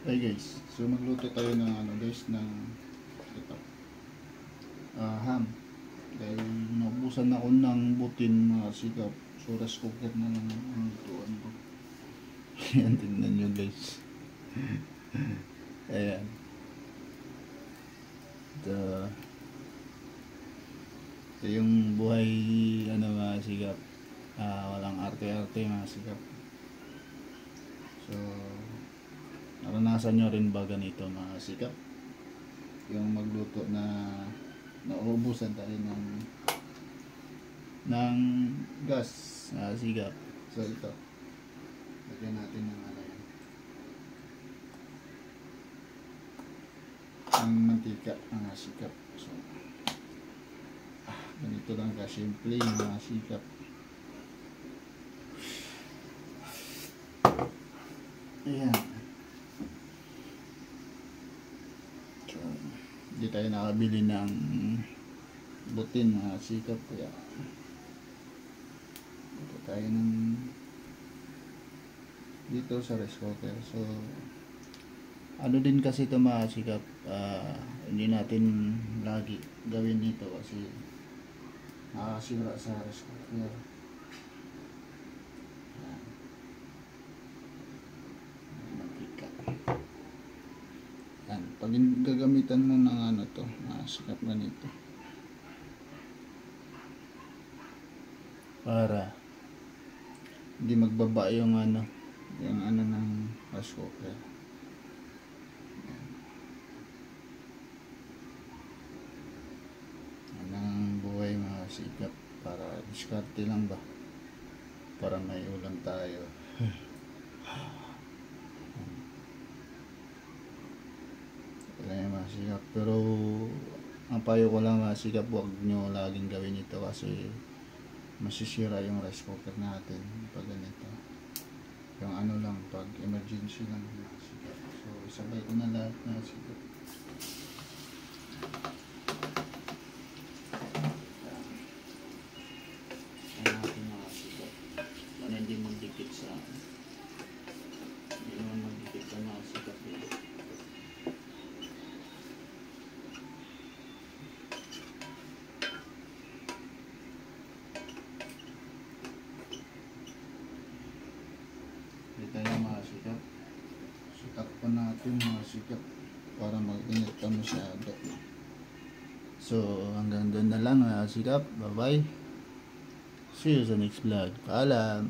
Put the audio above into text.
Hi guys, so magluto tayo ng guys ng ito, ham. Dahil naubusan ako ng butin mga sikap, so rice cooker na lang ang lutuan ko. Ayan, tingnan nyo guys. Ayan. Ito yung buhay mga sikap. Walang arte-arte mga sikap. So naranasan nyo rin ba ganito mga sikap? Yung magluto na nauubusan tayo ng gas sikap. So ito, lagyan natin ng ang mantika mga sikap. So ganito lang ka-simple mga sikap. Ayan. So, hindi tayo nakabili ng butin mga sikap, kaya ito tayo dito sa rice cooker. So ano din kasi ito mga sikap, hindi natin lagi gawin dito kasi nakakasira sa rice cooker. Pag gagamitan mo ng to, sikap ganito para hindi magbaba yung ng rice cooker. Yan ang buhay mga sikap, para diskarte lang ba, para may ulam tayo. Sikap. Pero ang payo ko lang mga sikap, huwag nyo laging gawin ito kasi masisira yung rice cooker natin pag ganito. Yung lang, pag emergency lang mga sikap. So isabay ko na lahat mga sikap. Ayan natin mga sikap, para hindi magdikit sa mga sikap eh. Tayo mga sikap, so takpan natin mga sikap para mag-init ka masyado. So hanggang doon na lang mga sikap, bye bye, see you sa next vlog, paalam.